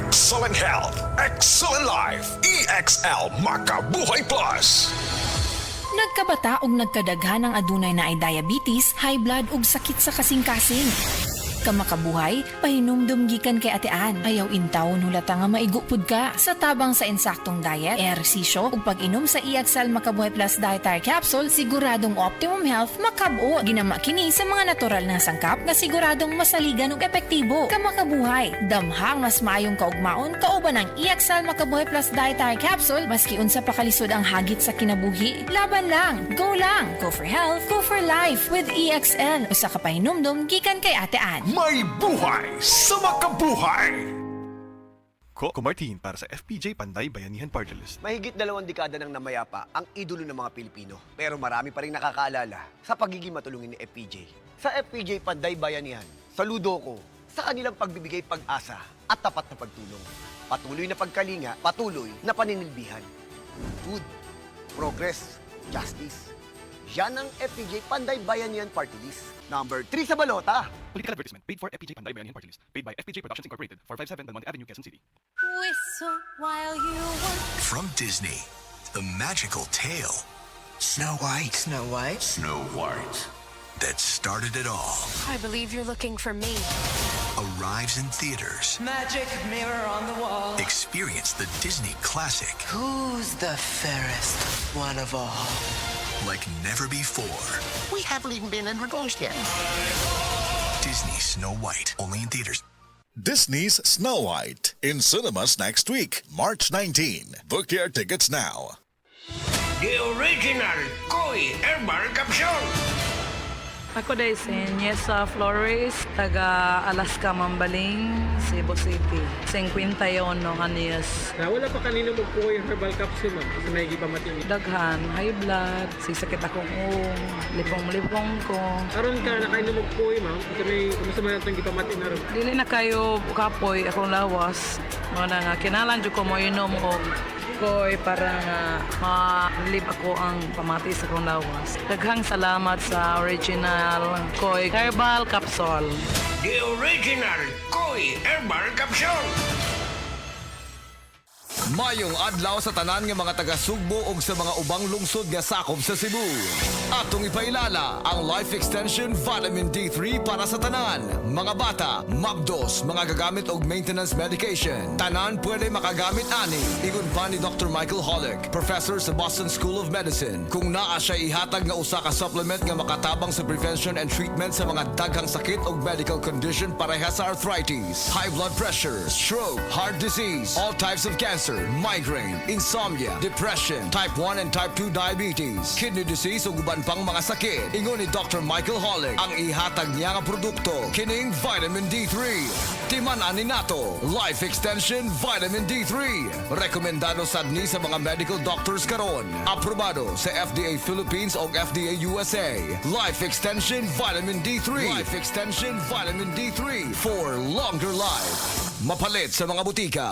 Excellent health, excellent life. EXL Makabuhay Plus. Nagkabata og nagkadaghan ng adunay na ay diabetes, high blood ug sakit sa kasing-kasing. Kamakabuhay, pahinumdum gikan kay atean. Ayaw intaw hulata nga maigupod ka sa tabang sa insaktong diet, ehersisyo ug pag-inom sa EXL Makabuhay Plus Dietary Capsule, siguradong optimum health makab-o. Ginama kini sa mga natural na sangkap nga siguradong masaligan ug epektibo. Kamakabuhay, damhang mas maayong kaugmaon kauban ng EXL Makabuhay Plus Dietary Capsule maski unsa pa kalisod ang hagit sa kinabuhi. Laban lang, go for health, go for life with EXL. Usa ka pahinumdum gikan kay atean. May buhay sa makabuhay! Ko Martin para sa FPJ Panday Bayanihan Party List. Mahigit 2 dekada nang namayapa ang idolo ng mga Pilipino. Pero marami pa rin nakakaalala sa pagiging matulungin ni FPJ. Sa FPJ Panday Bayanihan, saludo ko sa kanilang pagbibigay pag-asa at tapat na pagtulong. Patuloy na pagkalinga, patuloy na paninilbihan. Good, progress, justice. Yan ang FPJ Panday Bayanihan Party List. Number 3 sa balota. Political advertisement paid for FPJ Panday Bayanihan Party List. Paid by FPJ Productions Incorporated, 457 Belmonte Avenue, Quezon City. Whistle while you work. From Disney, the magical tale. Snow White. Snow White? Snow White. That started it all. I believe you're looking for me. Arrives in theaters. Magic mirror on the wall. Experience the Disney classic Who's the fairest one of all? like never before. We haven't even been introduced yet. Disney Snow White. Only in theaters. Disney's Snow White in cinemas next week, March 19. Book your tickets now. The original Koi Herbal Capsule. Ako day si Niesa Flores, taga Alaska, Mambaling, Cebu City. 51 anyos. Wala pa kanino magkuha yung herbal capsule, ma'am. Kasi may gipamatindi. Daghan, high blood, sisakit akong lipong-lipong ko. Karon ka na kayo magkuha, ma'am. Kasi may kumusta man itong gipamatin na rin. Dili na kayo kapoy akong lawas. Mga nga, kinalan dyo ko mo inom ko. Koy para nga ma-live ako ang pamati sa akong lawas. Daghang salamat sa original Koy Herbal Capsule. The original Koi Herbal Capsule. Mayong adlaw sa tanan nga mga taga-Sugbo ug sa mga ubang lungsod nga sakop sa Cebu. Atong ipailala ang Life Extension Vitamin D3 para sa tanan. Mga bata, mabdos, mga gagamit og maintenance medication. Tanan pwede makagamit ani. Ingon pa ni Dr. Michael Holick, professor sa Boston School of Medicine. Kung naa siya ihatag nga usa ka supplement nga makatabang sa prevention and treatment sa mga daghang sakit ug medical condition pareha sa arthritis, high blood pressure, stroke, heart disease, all types of cancer, migraine, insomnia, depression, type 1 and type 2 diabetes, kidney disease ug uban pang mga sakit. Ingon ni Dr. Michael Holick, ang ihatag niya nga produkto kining Vitamin D3. Timan-an ni nato, Life Extension Vitamin D3. Rekomendado sad ni sa mga medical doctors karon. Aprobado sa FDA Philippines ug FDA USA. Life Extension Vitamin D3. Life Extension Vitamin D3 for longer life. Mapalit sa mga butika.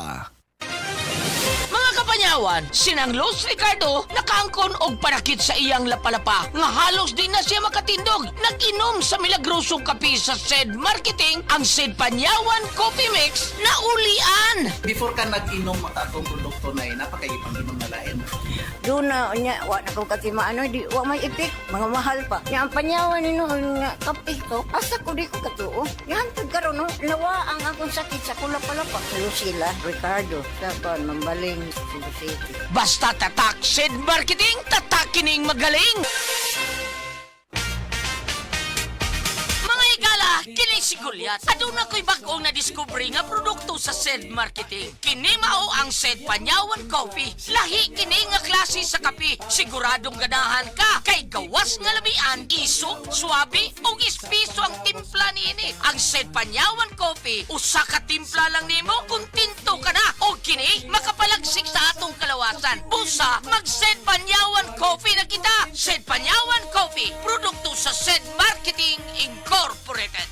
Mga kapanyawan, sinang Los Ricardo nakaangkon og panakit sa iyang lapalapa nga halos di na siya makatindog. Nag-inom sa milagrosong kape sa SED Marketing ang SED Panyawan Coffee Mix na ulian. Before ka nag-inom atong produkto na napakaipang inom na lain. Doon na niya, wa na kong katimaano, di wa may ipik, mga mahal pa. Yang panyawan nino nga kape ko, asa ko di ko katuo. Yan karon no, nawa ang akong sakit sa kulap-palapa. Lucila Ricardo, sa Mambaling, Cebu City. Basta tatak SED Marketing, tatak kining magaling. Mga igala, kini si Goliath. Aduna ko'y bagong na-discovery nga produkto sa SED Marketing. Kini mao ang SED Panyawan Coffee. Lahi kini nga klase sa kape. Siguradong ganahan ka kay gawas nga labian, isok, swabe ug espeso ang timpla niini. Ang SED Panyawan Coffee, usa ka timpla lang nimo, kontento ka na. O kini makapalagsik sa atong kalawasan. Busa mag-SED Panyawan Coffee na kita. SED Panyawan Coffee, produkto sa SED Marketing Incorporated.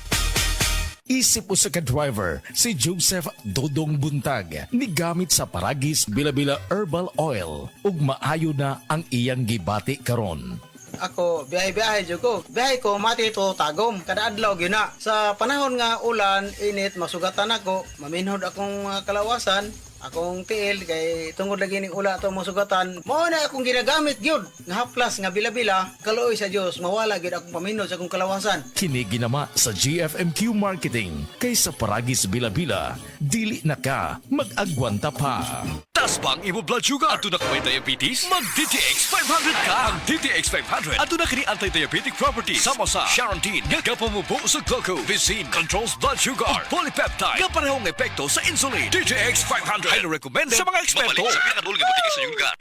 Isip usa ka driver si Joseph Dodong Buntag migamit sa Paragis Bila-Bila Herbal Oil ug maayo na ang iyang gibati karon. Ako, biyahe-biyahe dyan ko. Biyahe ko, mati ito tagom. Kada adlaw gina. Sa panahon nga ulan, init, masugatan ako. Maminhod akong kalawasan. Akong tiil kay tungod lagi ning ula to masugatan. Mao na akong ginagamit gyud nga haplas nga bila-bila kaluoy sa Dios mawala gyud akong paminod sa akong kalawasan. Kini ginama sa GFMQ Marketing kay sa Paragis Bila-Bila, dili na ka mag-agwanta pa. Tas bang imo blood sugar? Ato na ka may diabetes? Mag DTX 500 ka! Ang DTX 500 ato na kini anti-diabetic properties sama sa Charantine nga kapamubo sa glucose, Vicine controls blood sugar, ug polypeptide nga parehong epekto sa insulin. DTX 500 ay recommend sa mga eksperto.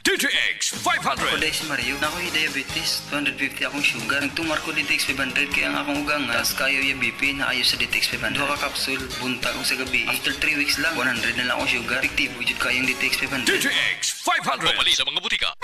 DTX 500. Ako si Mario, na ako'y diabetes, 250 akong sugar. Nagtumar ko DTX 500 kaya ang akong ugang as kayo yung BP na ayos sa DTX 500. Duha ka kapsul, buntag ko sa gabi. After 3 weeks lang, 100 na lang akong sugar. Efektibo jud kayong DTX 500. DTX 500. Pumali sa mga butika.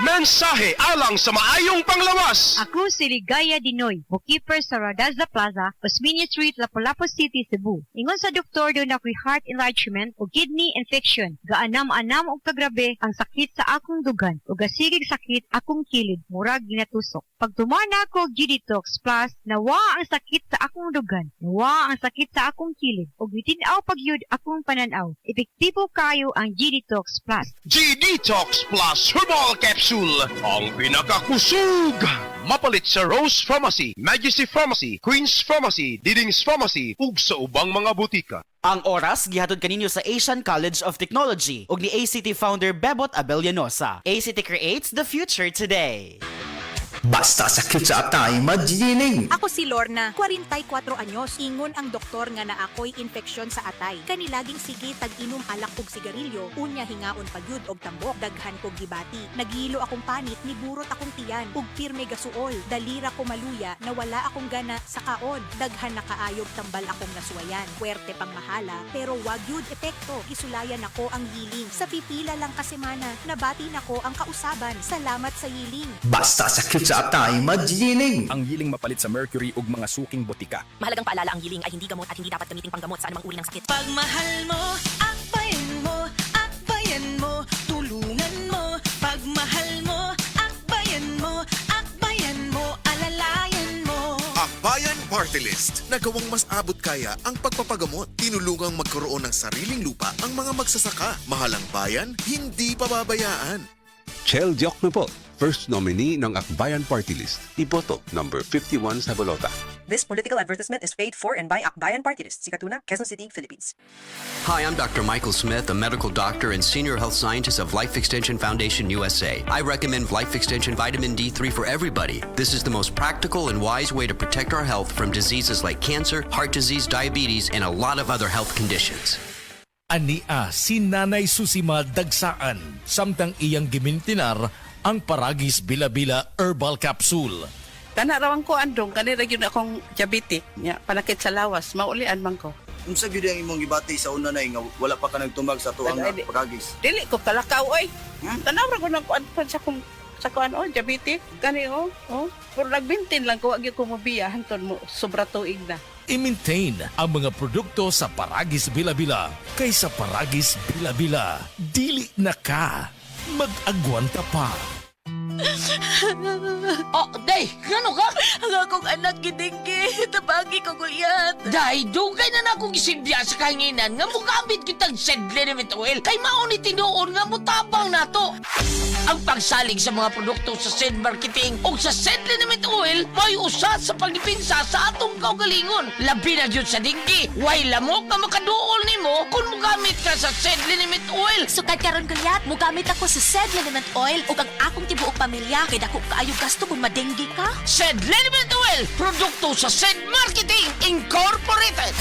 Mensahe alang sa maayong panglawas. Ako si Ligaya Dinoy, bookkeeper sa Radaza Plaza, Osmeña Street, Lapu-Lapu City, Cebu. Ingon sa doktor doon ako'y heart enlargement o kidney infection. Gaanam-anam og kagrabe ang sakit sa akong dugan o gasigig sakit akong kilid, murag ginatusok. Pag tumana ko G-Detox Plus, nawa ang sakit sa akong dugan, nawa ang sakit sa akong kilid, o bitinaw pagyud akong pananaw. Epektibo kayo ang G-Detox Plus. G-Detox Plus Herbal Capsule, ang pinakakusog. Mapalit sa Rose Pharmacy, Majesty Pharmacy, Queen's Pharmacy, Diding's Pharmacy, ug sa ubang mga butika. Ang oras gihatod kaninyo sa Asian College of Technology ug ni ACT founder Bebot Abellanosa. ACT creates the future today. Basta sakit sa atay, magdidining. Ako si Lorna, 44 anyos. Ingon ang doktor nga na ako'y infeksyon sa atay. Kanilaging sige tag-inom alak og sigarilyo, unya hingaon pagyud og tambok, daghan kog gibati. Nagilo akong panit, niburot akong tiyan, ug pirme gasuol. Dalira ko maluya, nawala akong gana sa kaon. Daghan na kaayog tambal akong nasuwayan. Puwerte pang mahala, pero wag yun epekto. Isulayan ako ang yiling. Sa pipila lang ka semana, nabati nako ang kausaban. Salamat sa yiling. Basta sakit sa atay, magdidining. Ang yiling mapalit sa mercury ug mga suking botika. Mahalagang paalala, ang yiling ay hindi gamot at hindi dapat gamiting panggamot sa anumang uri ng sakit. Pagmahal mo, akbayan mo, akbayan mo, tulungan mo. Pagmahal mo, akbayan mo, akbayan mo, alalayan mo. Akbayan Party List. Nagawang mas abot kaya ang pagpapagamot. Tinulungang magkaroon ng sariling lupa ang mga magsasaka. Mahalang bayan, hindi pababayaan. Chel Diokno po, first nominee ng Akbayan Party List. Iboto number 51 sa bolota. This political advertisement is paid for and by Akbayan Party List, Sikatuna, Quezon City, Philippines. Hi, I'm Dr. Michael Smith, a medical doctor and senior health scientist of Life Extension Foundation USA. I recommend Life Extension Vitamin D3 for everybody. This is the most practical and wise way to protect our health from diseases like cancer, heart disease, diabetes, and a lot of other health conditions. Ania si Nanay Susima Dagsaan, samtang iyang gimintinar ang Paragis Bila-Bila Herbal Capsule. Kanarawan ko andong, kanira yun akong diabetic, panakit sa lawas, maulian man ko. Unsa gyud ang imong gibati sa una nay nga wala pa ka nagtumag sa tuang Paragis? Dili ko kalakaw oy. Tanaw ra ko nagkuan sa kuan diabetic, kani Pero nagbintin lang ko, wag ko mobiya hanton mo sobra tuig na. I-maintain ang mga produkto sa Paragis Bila-Bila kay sa Paragis Bila-Bila, dili na ka mag-agwanta pa. Oh, day, gano ka? Ang akong anak gidinggi, tabagi ko guyat. Day, dugay na akong isilbiya sa kahinginan nga mugamit kitang Sedlenimit oil kay mauni tinuon nga mutabang nato. Ang pagsalig sa mga produkto sa Sed Marketing o sa Sedlenimit oil may usa sa pagdipinsa sa atong kaugalingon. Labi na jud sa dinggi, way lamok nga makaduol nimo kung mugamit ka sa Sedlenimit oil. Sukad karon guyat, mugamit ako sa Sedlenimit oil ug ang akong tibuok pamilya kay dako kaayo gasto kung madenggi ka. Sedlenimit oil, produkto sa Sed Marketing Incorporated.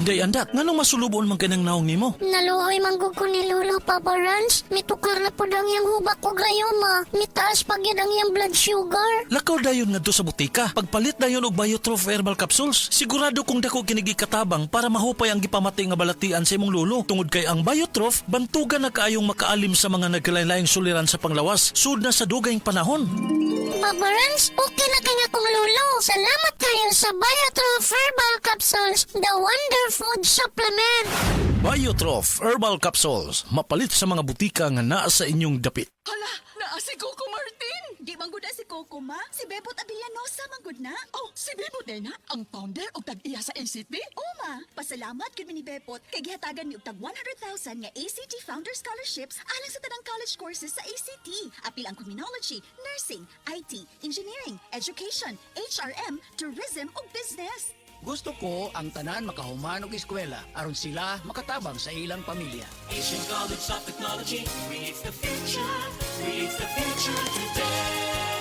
Day andat, nganong masulubon man kanang naong nimo? Naluoy manggug ko ni Lolo Papa Rans. Mitukar na po ang iyang hubak ko gayoma. Mitaas pag yan ang iyang blood sugar. Lakaw dayon nga do sa butika. Pagpalit dayon og Biotrof Herbal Capsules. Sigurado kung dako kinigi katabang para mahupay ang gipamatay nga balatian sa imong lolo. Tungod kay ang Biotrof, bantugan na kaayong makaalim sa mga nagkalain-laing suliran sa panglawas. Sud na sa dugayng panahon. Papa Rans, okay na kanya kong lolo. Salamat kayo sa Biotrof Herbal Capsules, the Wonder Food Supplement. Biotrof Herbal Capsules, mapalit sa mga butika nga naa sa inyong dapit. Hala, si Coco Martin. Di manggod na si Coco, ma. Si Bebot Abellanosa manggod na. Oh, si Bebot na ang founder og tag-iya sa ACT? Oo, ma. Pasalamat gud mi ni Bebot kay gihatagan ni og tag 100,000 nga ACT Founder Scholarships alang sa tanang college courses sa ACT. Apil ang criminology, nursing, IT, engineering, education, HRM, tourism ug business. Gusto ko ang tanan makahuman og eskwela aron sila makatabang sa ilang pamilya. Asian College of Technology creates the future today.